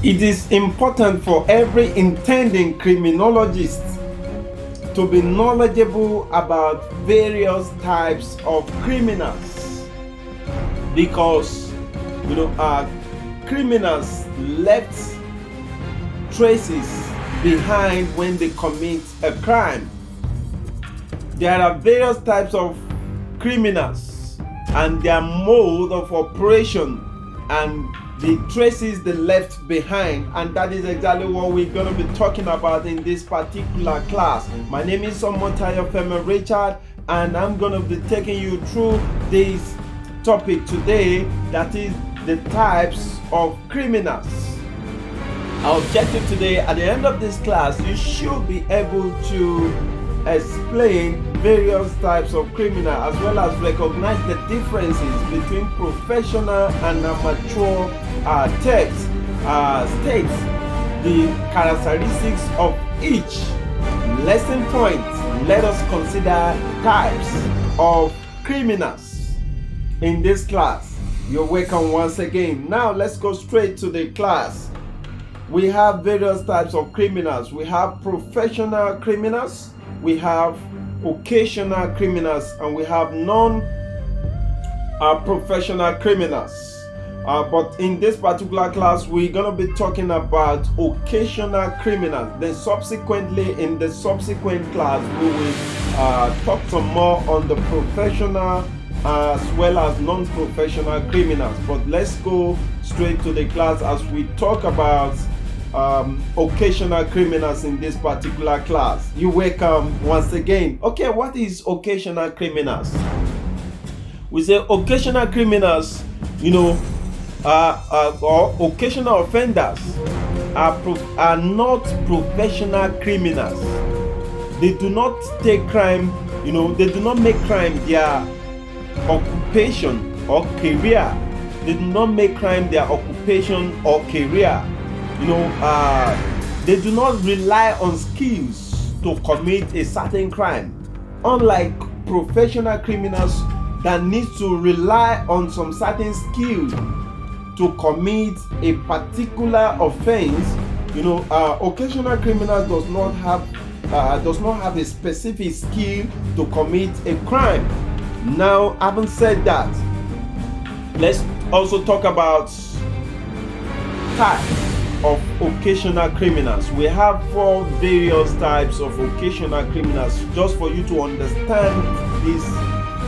It is important for every intending criminologist to be knowledgeable about various types of criminals, because criminals left traces behind when they commit a crime. There are various types of criminals and their mode of operation and the traces they left behind, and that is exactly what we're going to be talking about in this particular class. My name is Somotayo Femi Richard, and I'm going to be taking you through this topic today, that is the types of criminals. Our objective today, at the end of this class, you should be able to explain various types of criminal, as well as recognize the differences between professional and amateur states, the characteristics of each. Lesson point: let us consider types of criminals in this class. You're welcome once again. Now let's go straight to the class. We have various types of criminals. We have professional criminals, we have occasional criminals, and we have non-professional criminals. But in this particular class, we're going to be talking about occasional criminals. Then subsequently, in the subsequent class, we will talk some more on the professional as well as non-professional criminals. But let's go straight to the class as we talk about occasional criminals in this particular class. You're welcome once again. Okay, what is occasional criminals? We say occasional criminals, or occasional offenders are not professional criminals. They do not take crime, they do not make crime their occupation or career. They do not make crime their occupation or career. They do not rely on skills to commit a certain crime, unlike professional criminals that need to rely on some certain skills to commit a particular offense. Occasional criminals does not have a specific skill to commit a crime. Now, having said that, let's also talk about types of occasional criminals. We have 4 various types of occasional criminals, just for you to understand this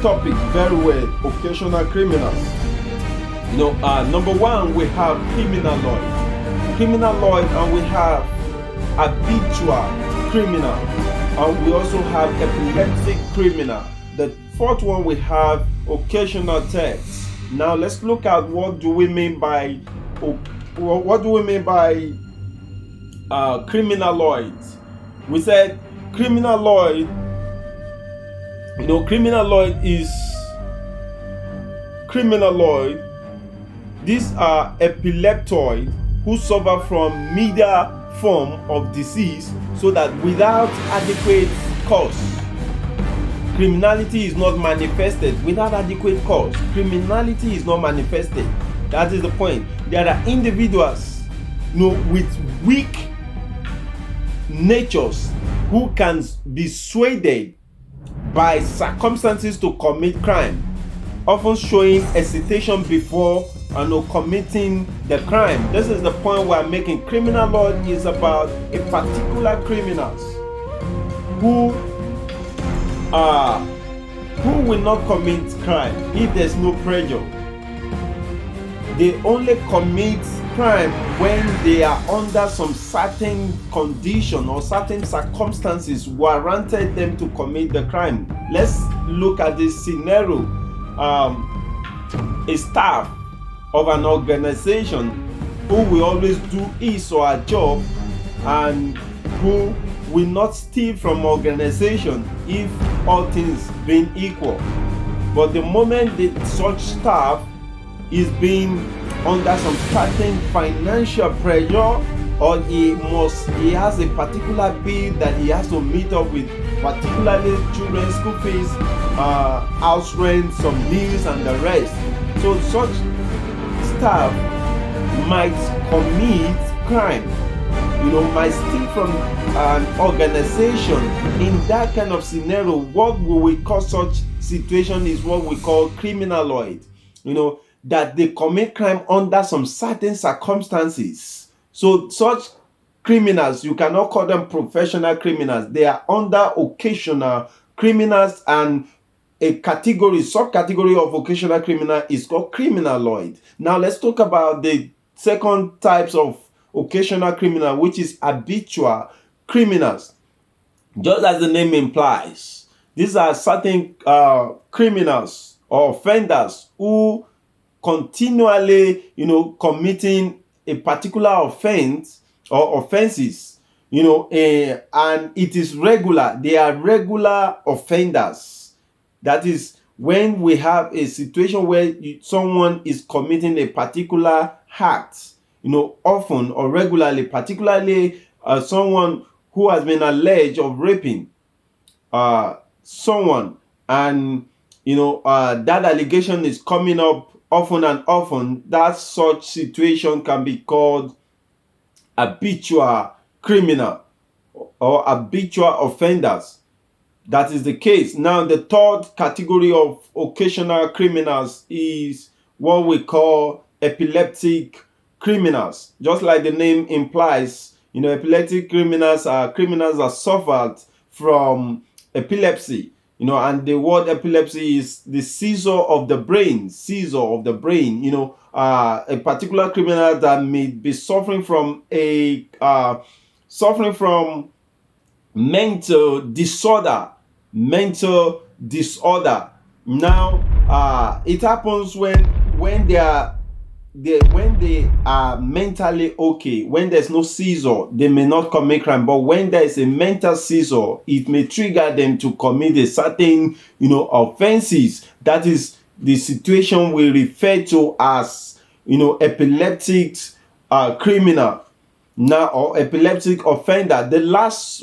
topic very well. Occasional criminals. Number 1, we have criminaloid, and we have habitual criminal, and we also have epileptic criminal. The 4th one, we have occasional thefts. Now let's look at what do we mean by criminaloid. We said criminaloid, these are epileptoid who suffer from mild form of disease, so that without adequate cause, criminality is not manifested. Without adequate cause, criminality is not manifested. That is the point. There are individuals, with weak natures who can be swayed by circumstances to commit crime, often showing hesitation before committing the crime. This is the point we're making. Criminal law is about a particular criminals who will not commit crime if there's no pressure. They only commit crime when they are under some certain condition or certain circumstances warranted them to commit the crime. Let's look at this scenario. A staff of an organization who will always do his or her job and who will not steal from organization if all things being equal. But the moment that such staff is being under some certain financial pressure, or he has a particular bill that he has to meet up with, particularly children's school fees, house rent, some bills and the rest. So such staff might commit crime, might steal from an organization. In that kind of scenario, what we call such situation is what we call criminaloid. That they commit crime under some certain circumstances. So such criminals, you cannot call them professional criminals. They are under occasional criminals, and a subcategory of occasional criminal is called criminaloid. Now let's talk about the second types of occasional criminal, which is habitual criminals. Just as the name implies, these are certain criminals or offenders who continually, committing a particular offense or offenses, and it is regular. They are regular offenders. That is, when we have a situation where someone is committing a particular act, often or regularly, particularly someone who has been alleged of raping someone, and that allegation is coming up often and often, that such situation can be called habitual criminal or habitual offenders. That is the case. Now, the third category of occasional criminals is what we call epileptic criminals. Just like the name implies, epileptic criminals are criminals that suffered from epilepsy. And the word epilepsy is the seizure of the brain. A particular criminal that may be suffering from mental disorder. Now, it happens when they are mentally okay. When there's no seizure, they may not commit crime. But when there is a mental seizure, it may trigger them to commit a certain, offenses. That is the situation we refer to as, epileptic criminal. Now, or epileptic offender. The last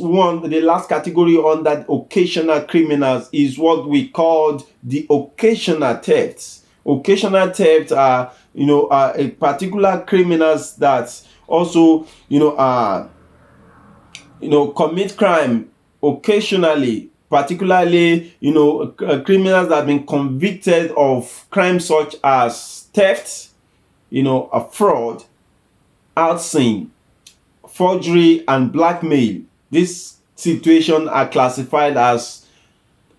category on that occasional criminals is what we called the occasional thefts. Occasional theft are a particular criminals that also commit crime occasionally, particularly criminals that have been convicted of crimes such as theft, a fraud, arson, forgery, and blackmail. These situations are classified as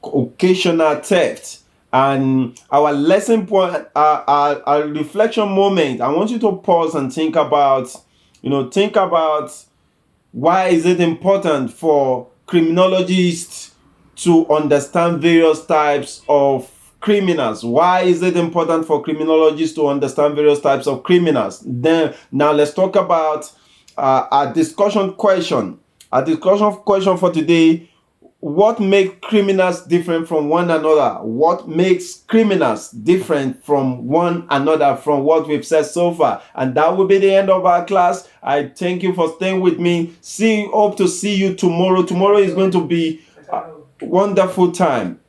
occasional theft. And our lesson point, our reflection moment, I want you to pause and think about why is it important for criminologists to understand various types of criminals. Why is it important for criminologists to understand various types of criminals? Then now let's talk about our discussion question. Our discussion question for today: what makes criminals different from one another? What makes criminals different from one another from what we've said so far? And that will be the end of our class. I thank you for staying with me. Hope to see you tomorrow. Tomorrow is going to be a wonderful time.